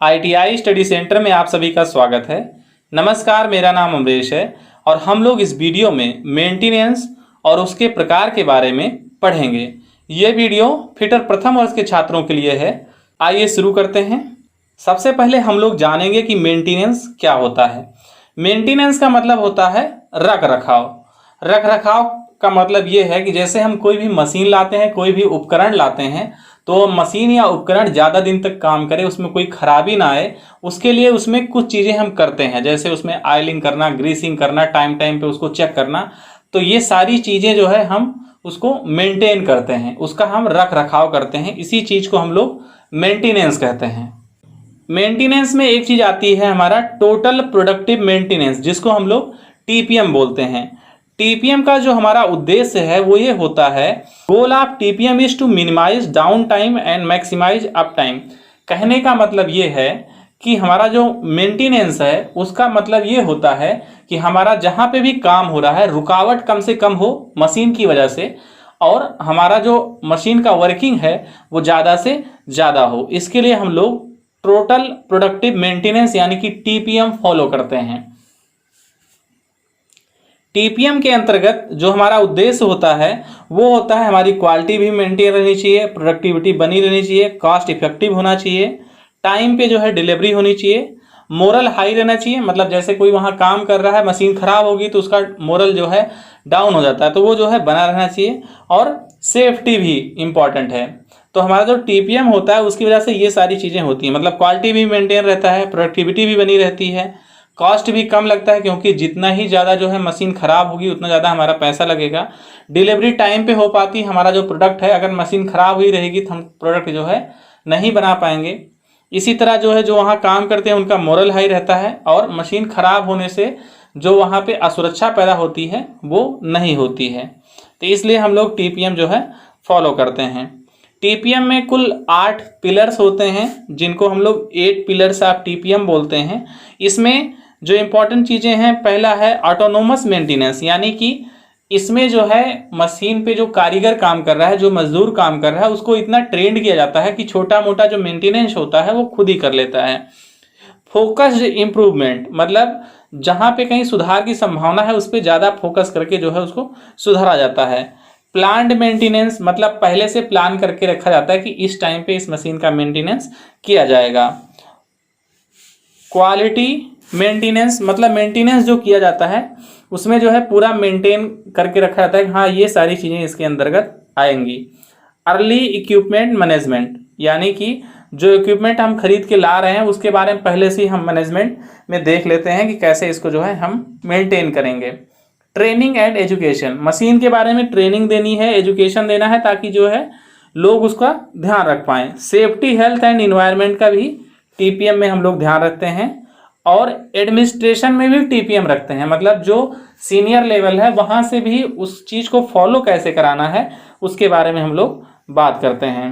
ITI study centre में आप सभी का स्वागत है। नमस्कार, मेरा नाम अमरीश है और हम लोग इस वीडियो में मेंटेनेंस और उसके प्रकार के बारे में पढ़ेंगे। ये वीडियो फिटर प्रथम वर्ष के छात्रों के लिए है। आइए शुरू करते हैं। सबसे पहले हम लोग जानेंगे कि मेंटेनेंस क्या होता है। मेंटेनेंस का मतलब होता है रख रखाव। रख रखाव का मतलब ये है कि जैसे हम कोई भी मशीन लाते हैं, कोई भी उपकरण लाते हैं, तो मशीन या उपकरण ज़्यादा दिन तक काम करे, उसमें कोई खराबी ना आए, उसके लिए उसमें कुछ चीज़ें हम करते हैं। जैसे उसमें ऑयलिंग करना, ग्रीसिंग करना, टाइम टाइम पे उसको चेक करना। तो ये सारी चीज़ें जो है हम उसको मेंटेन करते हैं, उसका हम रख रखाव करते हैं। इसी चीज़ को हम लोग मेंटेनेंस कहते हैं। मेंटेनेंस में एक चीज़ आती है हमारा टोटल प्रोडक्टिव मेंटेनेंस, जिसको हम लोग TPM बोलते हैं। TPM का जो हमारा उद्देश्य है वो ये होता है, goal of TPM is to minimise down time and maximise up time. कहने का मतलब ये है कि हमारा जो मेंटेनेंस है उसका मतलब ये होता है कि हमारा जहाँ पे भी काम हो रहा है, रुकावट कम से कम हो मशीन की वजह से, और हमारा जो मशीन का वर्किंग है वो ज़्यादा से ज़्यादा हो। इसके लिए हम लोग टोटल प्रोडक्टिव मेंटेनेंस यानी कि TPM फॉलो करते हैं। TPM के अंतर्गत जो हमारा उद्देश्य होता है वो होता है हमारी क्वालिटी भी मेंटेन रहनी चाहिए, प्रोडक्टिविटी बनी रहनी चाहिए, कॉस्ट इफेक्टिव होना चाहिए, टाइम पे जो है डिलीवरी होनी चाहिए, मोरल हाई रहना चाहिए। मतलब जैसे कोई वहाँ काम कर रहा है, मशीन खराब होगी तो उसका मोरल जो है डाउन हो जाता है, तो वो जो है बना रहना चाहिए। और सेफ्टी भी इम्पॉर्टेंट है। तो हमारा जो TPM होता है उसकी वजह से ये सारी चीज़ें होती हैं। मतलब क्वालिटी भी मेंटेन रहता है, प्रोडक्टिविटी भी बनी रहती है, कॉस्ट भी कम लगता है, क्योंकि जितना ही ज़्यादा जो है मशीन ख़राब होगी उतना ज़्यादा हमारा पैसा लगेगा। डिलीवरी टाइम पे हो पाती हमारा जो प्रोडक्ट है। अगर मशीन ख़राब हुई रहेगी तो हम प्रोडक्ट जो है नहीं बना पाएंगे। इसी तरह जो है जो वहाँ काम करते हैं उनका मोरल हाई रहता है, और मशीन ख़राब होने से जो वहाँ पे असुरक्षा पैदा होती है वो नहीं होती है। तो इसलिए हम लोग TPM जो है फॉलो करते हैं। TPM में कुल 8 पिलर्स होते हैं, जिनको हम लोग 8 पिलर्स ऑफ TPM बोलते हैं। इसमें जो इम्पोर्टेंट चीज़ें हैं, पहला है ऑटोनोमस मेंटेनेंस, यानी कि इसमें जो है मशीन पे जो कारीगर काम कर रहा है, जो मजदूर काम कर रहा है, उसको इतना ट्रेंड किया जाता है कि छोटा मोटा जो मेंटेनेंस होता है वो खुद ही कर लेता है। फोकस्ड इम्प्रूवमेंट, मतलब जहाँ पे कहीं सुधार की संभावना है उस पर ज़्यादा फोकस करके जो है उसको सुधारा जाता है। प्लान्ड मेंटेनेंस, मतलब पहले से प्लान करके रखा जाता है कि इस टाइम पे इस मशीन का मेंटेनेंस किया जाएगा। क्वालिटी मेंटेनेंस, मतलब मेंटेनेंस जो किया जाता है उसमें जो है पूरा मेंटेन करके रखा जाता है कि हाँ ये सारी चीज़ें इसके अंतर्गत आएंगी। अर्ली इक्विपमेंट मैनेजमेंट, यानी कि जो इक्विपमेंट हम खरीद के ला रहे हैं उसके बारे में पहले से ही हम मैनेजमेंट में देख लेते हैं कि कैसे इसको जो है हम मेंटेन करेंगे। ट्रेनिंग एंड एजुकेशन, मशीन के बारे में ट्रेनिंग देनी है, एजुकेशन देना है, ताकि जो है लोग उसका ध्यान रख पाएँ। सेफ्टी, हेल्थ एंड इन्वायरमेंट का भी TPM में हम लोग ध्यान रखते हैं। और एडमिनिस्ट्रेशन में भी TPM रखते हैं, मतलब जो सीनियर लेवल है वहाँ से भी उस चीज़ को फॉलो कैसे कराना है उसके बारे में हम लोग बात करते हैं।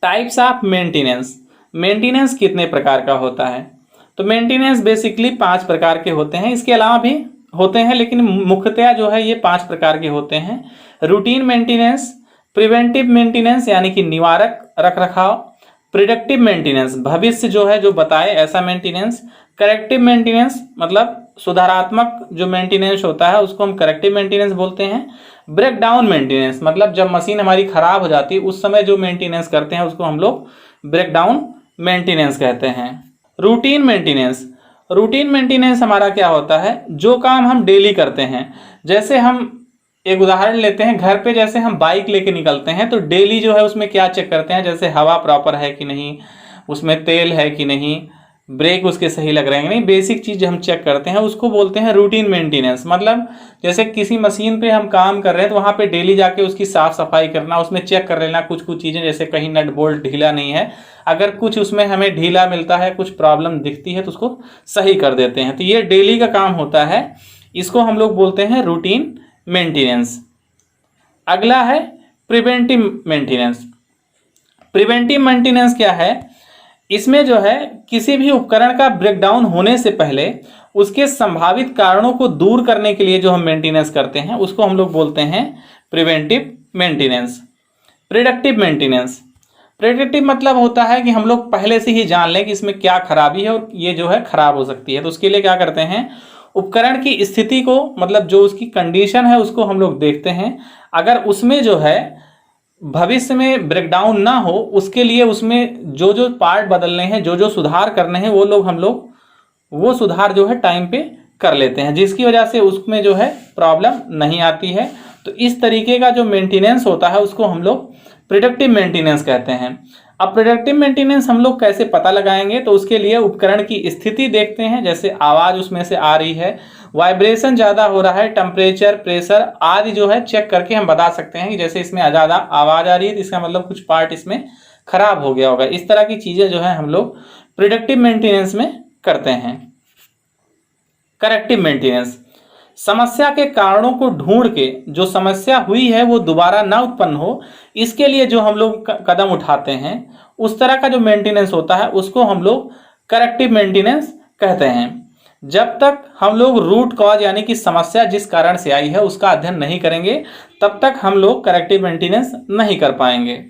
टाइप्स ऑफ मेंटेनेंस, मेंटेनेंस कितने प्रकार का होता है? तो मेंटेनेंस बेसिकली 5 प्रकार के होते हैं। इसके अलावा भी होते हैं, लेकिन मुख्यतः जो है ये 5 प्रकार के होते हैं। रूटीन मेंटेनेंस, प्रिवेंटिव मेंटेनेंस यानी कि निवारक रख रखाव, प्रिडिक्टिव मेंटेनेंस भविष्य जो है जो बताए ऐसा मेंटेनेंस, करेक्टिव मेंटेनेंस मतलब सुधारात्मक जो मेंटेनेंस होता है उसको हम करेक्टिव मेंटेनेंस बोलते हैं। ब्रेक डाउन मेंटेनेंस, मतलब जब मशीन हमारी खराब हो जाती है उस समय जो मेंटेनेंस करते हैं उसको हम लोग ब्रेक डाउन मेंटेनेंस कहते हैं। रूटीन मेंटेनेंस, रूटीन मेंटेनेंस हमारा क्या होता है, जो काम हम डेली करते हैं। जैसे हम एक उदाहरण लेते हैं, घर पे जैसे हम बाइक लेके निकलते हैं तो डेली जो है उसमें क्या चेक करते हैं, जैसे हवा प्रॉपर है कि नहीं, उसमें तेल है कि नहीं, ब्रेक उसके सही लग रहे हैं कि नहीं, बेसिक चीज़ हम चेक करते हैं, उसको बोलते हैं रूटीन मेंटेनेंस। मतलब जैसे किसी मशीन पे हम काम कर रहे हैं तो वहाँ पे डेली जाके उसकी साफ़ सफाई करना, उसमें चेक कर लेना कुछ कुछ चीज़ें, जैसे कहीं नट बोल्ट ढीला नहीं है, अगर कुछ उसमें हमें ढीला मिलता है, कुछ प्रॉब्लम दिखती है तो उसको सही कर देते हैं। तो ये डेली का काम होता है, इसको हम लोग बोलते हैं रूटीन मेंटेनेंस। अगला है प्रिवेंटिव मेंटेनेंस। प्रिवेंटिव मेंटेनेंस क्या है, इसमें जो है किसी भी उपकरण का ब्रेकडाउन होने से पहले उसके संभावित कारणों को दूर करने के लिए जो हम मेंटेनेंस करते हैं उसको हम लोग बोलते हैं preventive maintenance. Predictive maintenance, predictive मतलब होता है कि हम लोग पहले से ही जान लें कि इसमें क्या खराबी है और ये जो है खराब हो सकती है। तो उसके लिए क्या करते हैं, उपकरण की स्थिति को, मतलब जो उसकी कंडीशन है उसको हम लोग देखते हैं। अगर उसमें जो है भविष्य में ब्रेकडाउन ना हो, उसके लिए उसमें जो जो पार्ट बदलने हैं, जो जो सुधार करने हैं, हम लोग वो सुधार जो है टाइम पे कर लेते हैं, जिसकी वजह से उसमें जो है प्रॉब्लम नहीं आती है। तो इस तरीके का जो मेंटेनेंस होता है उसको हम लोग प्रिडिक्टिव मेंटेनेंस कहते हैं। अब प्रिडिक्टिव मेंटेनेंस हम लोग कैसे पता लगाएंगे, तो उसके लिए उपकरण की स्थिति देखते हैं, जैसे आवाज़ उसमें से आ रही है, वाइब्रेशन ज़्यादा हो रहा है, टेम्परेचर, प्रेशर आदि जो है चेक करके हम बता सकते हैं कि जैसे इसमें ज़्यादा आवाज़ आ रही है तो इसका मतलब कुछ पार्ट इसमें खराब हो गया होगा। इस तरह की चीज़ें जो है हम लोग प्रिडिक्टिव मेंटेनेंस में करते हैं। करेक्टिव मेंटेनेंस, समस्या के कारणों को ढूंढ के जो समस्या हुई है वो दोबारा ना उत्पन्न हो, इसके लिए जो हम लोग कदम उठाते हैं, उस तरह का जो मेंटेनेंस होता है उसको हम लोग करेक्टिव मेंटेनेंस कहते हैं। जब तक हम लोग रूट कॉज यानी कि समस्या जिस कारण से आई है उसका अध्ययन नहीं करेंगे, तब तक हम लोग करेक्टिव मेंटेनेंस नहीं कर पाएंगे।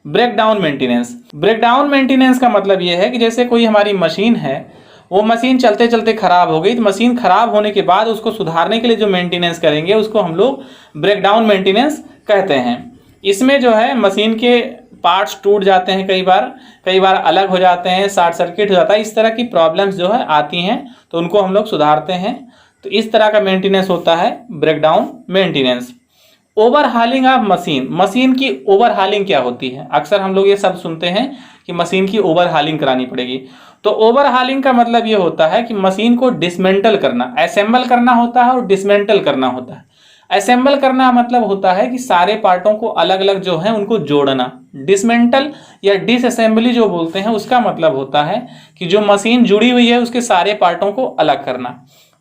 ब्रेकडाउन मेंटेनेंस, ब्रेकडाउन मेंटेनेंस का मतलब यह है कि जैसे कोई हमारी मशीन है, वो मशीन चलते चलते खराब हो गई, तो मशीन खराब होने के बाद उसको सुधारने के लिए जो मेंटेनेंस करेंगे उसको हम लोग ब्रेकडाउन मेंटेनेंस कहते हैं। इसमें जो है मशीन के पार्ट्स टूट जाते हैं, कई बार अलग हो जाते हैं, शॉर्ट सर्किट हो जाता है, इस तरह की प्रॉब्लम्स जो है आती हैं, तो उनको हम लोग सुधारते हैं। तो इस तरह का मेंटेनेंस होता है breakdown maintenance. Overhauling of machine, machine की ओवरहालिंग क्या होती है, अक्सर हम लोग ये सब सुनते हैं कि मशीन की ओवरहालिंग करानी पड़ेगी। तो ओवरहालिंग का मतलब ये होता है कि मशीन को डिसमेंटल करना, असेंबल करना होता है और डिसमेंटल करना होता है। असेंबल करना मतलब होता है कि सारे पार्टों को अलग अलग जो है उनको जोड़ना। डिसमेंटल या डिसअसेंबली जो बोलते हैं उसका मतलब होता है कि जो मशीन जुड़ी हुई है उसके सारे पार्टों को अलग करना।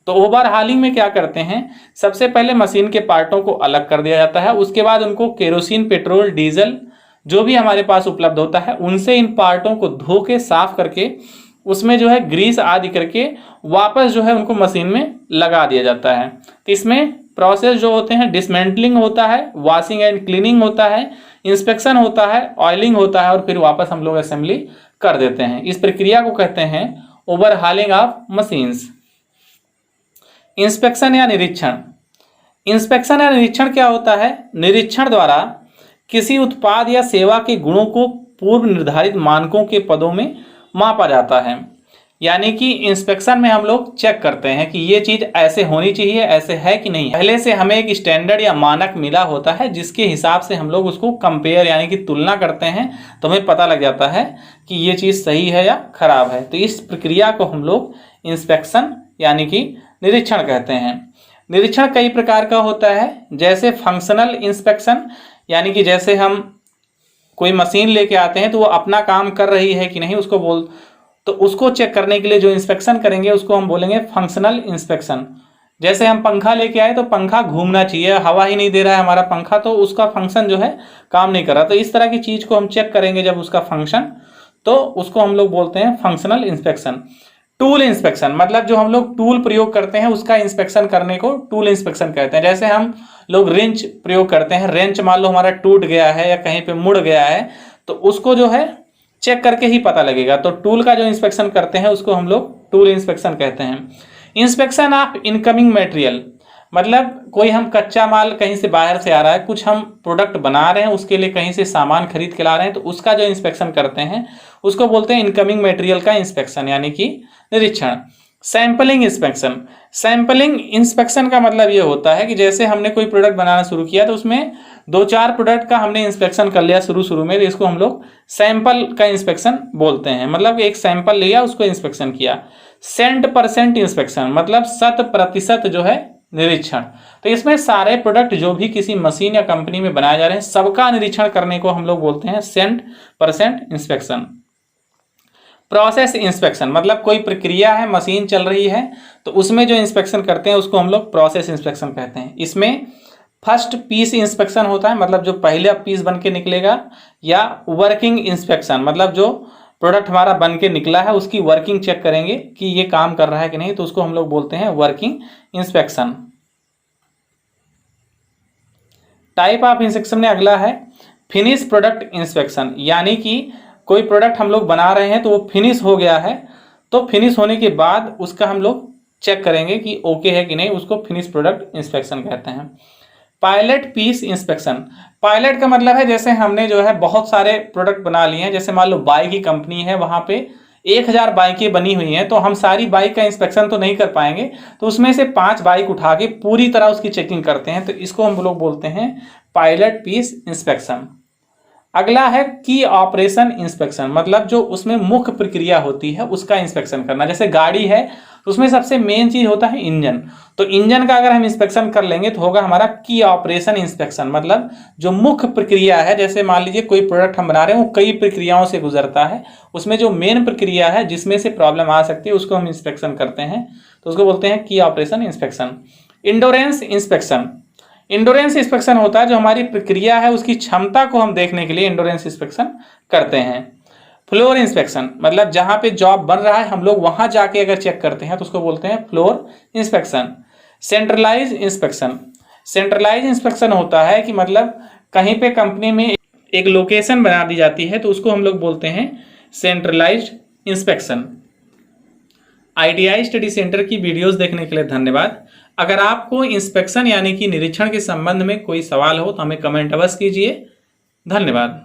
तो ओवरहालिंग में क्या करते हैं, सबसे पहले मशीन के पार्टों को अलग कर दिया जाता है, उसके बाद उनको केरोसिन, पेट्रोल, डीजल जो भी हमारे पास उपलब्ध होता है उनसे इन पार्टों को धो के साफ करके उसमें जो है ग्रीस आदि करके वापस जो है उनको मशीन में लगा दिया जाता है। तो इसमें प्रोसेस जो होते हैं, डिसमेंटलिंग होता है, वॉशिंग एंड क्लीनिंग होता है, इंस्पेक्शन होता है, ऑयलिंग होता है और फिर वापस हम लोग असेंबली कर देते हैं। इस प्रक्रिया को कहते हैं ओवरहालिंग ऑफ मशीन्स। इंस्पेक्शन या निरीक्षण, इंस्पेक्शन या निरीक्षण क्या होता है, निरीक्षण द्वारा किसी उत्पाद या सेवा के गुणों को पूर्व निर्धारित मानकों के पदों में मापा जाता है। यानी कि इंस्पेक्शन में हम लोग चेक करते हैं कि ये चीज़ ऐसे होनी चाहिए, ऐसे है कि नहीं। पहले से हमें एक स्टैंडर्ड या मानक मिला होता है जिसके हिसाब से हम लोग उसको कंपेयर यानी कि तुलना करते हैं, तो हमें पता लग जाता है कि ये चीज़ सही है या खराब है। तो इस प्रक्रिया को हम लोग इंस्पेक्शन यानी कि निरीक्षण कहते हैं। निरीक्षण कई प्रकार का होता है, जैसे फंक्शनल इंस्पेक्शन, यानी कि जैसे हम कोई मशीन लेके आते हैं तो वो अपना काम कर रही है कि नहीं तो उसको चेक करने के लिए जो इंस्पेक्शन करेंगे उसको हम बोलेंगे फंक्शनल इंस्पेक्शन। जैसे हम पंखा लेके आए तो पंखा घूमना चाहिए, हवा ही नहीं दे रहा है हमारा पंखा, तो उसका फंक्शन जो है काम नहीं कर रहा। तो इस तरह की चीज़ को हम चेक करेंगे जब उसका फंक्शन, तो उसको हम लोग बोलते हैं फंक्शनल इंस्पेक्शन। टूल इंस्पेक्शन मतलब जो हम लोग टूल प्रयोग करते हैं उसका इंस्पेक्शन करने को टूल इंस्पेक्शन कहते हैं। जैसे हम लोग रेंच प्रयोग करते हैं, रेंच मान लो हमारा टूट गया है या कहीं पे मुड़ गया है तो उसको जो है चेक करके ही पता लगेगा। तो टूल का जो इंस्पेक्शन करते हैं उसको हम लोग टूल इंस्पेक्शन कहते हैं। इंस्पेक्शन ऑफ इनकमिंग मटेरियल मतलब कोई हम कच्चा माल कहीं से बाहर से आ रहा है, कुछ हम प्रोडक्ट बना रहे हैं उसके लिए कहीं से सामान खरीद के ला रहे हैं, तो उसका जो इंस्पेक्शन करते हैं उसको बोलते हैं इनकमिंग मटेरियल का इंस्पेक्शन यानी कि निरीक्षण। सैंपलिंग इंस्पेक्शन, सैंपलिंग इंस्पेक्शन का मतलब ये होता है कि जैसे हमने कोई प्रोडक्ट बनाना शुरू किया तो उसमें 2-4 प्रोडक्ट का हमने इंस्पेक्शन कर लिया शुरू में, तो इसको हम लोग सैंपल का इंस्पेक्शन बोलते हैं। मतलब एक सैंपल लिया उसको इंस्पेक्शन किया। 100% इंस्पेक्शन मतलब 100% जो है निरीक्षण। तो इसमें सारे प्रोडक्ट जो भी किसी मशीन या कंपनी में बनाए जा रहे हैं सबका निरीक्षण करने को हम लोग बोलते हैं 100% इंस्पेक्शन। प्रोसेस इंस्पेक्शन मतलब कोई प्रक्रिया है, मशीन चल रही है तो उसमें जो इंस्पेक्शन करते हैं उसको हम लोग प्रोसेस इंस्पेक्शन कहते हैं। इसमें फर्स्ट पीस इंस्पेक्शन होता है मतलब जो पहले पीस बन के निकलेगा, या वर्किंग इंस्पेक्शन मतलब जो प्रोडक्ट हमारा बन के निकला है उसकी वर्किंग चेक करेंगे कि ये काम कर रहा है कि नहीं, तो उसको हम लोग बोलते हैं working inspection. Type of inspection में अगला है फिनिश प्रोडक्ट इंस्पेक्शन, यानी कि कोई प्रोडक्ट हम लोग बना रहे हैं तो वो फिनिश हो गया है, तो फिनिश होने के बाद उसका हम लोग चेक करेंगे कि ओके है कि नहीं, उसको फिनिश प्रोडक्ट इंस्पेक्शन कहते हैं। पायलट पीस इंस्पेक्शन, पायलट का मतलब है जैसे हमने जो है बहुत सारे प्रोडक्ट बना लिए हैं, जैसे मान लो बाइक की कंपनी है, वहां पे 1000 बाइकें बनी हुई हैं, तो हम सारी बाइक का इंस्पेक्शन तो नहीं कर पाएंगे, तो उसमें से 5 बाइक उठा के पूरी तरह उसकी चेकिंग करते हैं, तो इसको हम लोग बोलते हैं पायलट पीस इंस्पेक्शन। अगला है की ऑपरेशन इंस्पेक्शन, मतलब जो उसमें मुख्य प्रक्रिया होती है उसका इंस्पेक्शन करना। जैसे गाड़ी है तो उसमें सबसे मेन चीज होता है इंजन, तो इंजन का अगर हम इंस्पेक्शन कर लेंगे तो होगा हमारा की ऑपरेशन इंस्पेक्शन, मतलब जो मुख्य प्रक्रिया है, जैसे मान लीजिए कोई प्रोडक्ट हम बना रहे हैं वो कई प्रक्रियाओं से गुजरता है, उसमें जो मेन प्रक्रिया है जिसमें से प्रॉब्लम आ सकती है उसको हम इंस्पेक्शन करते हैं, तो उसको बोलते हैं की operation inspection. Endurance inspection, endurance inspection होता है जो हमारी प्रक्रिया है उसकी क्षमता को हम देखने के लिए इंडोरेंस इंस्पेक्शन करते हैं। फ्लोर इंस्पेक्शन, मतलब जहां पे जॉब बन रहा है हम लोग वहां जाके अगर चेक करते हैं तो उसको बोलते हैं floor inspection. Centralise inspection, centralise inspection होता है कि मतलब कहीं पे कंपनी में एक लोकेशन बना दी जाती है तो उसको हम लोग बोलते हैं centralised inspection. ITI study centre की वीडियोस देखने के लिए धन्यवाद। अगर आपको इंस्पेक्शन यानी कि निरीक्षण के संबंध में कोई सवाल हो तो हमें कमेंट अवश्य कीजिए। धन्यवाद।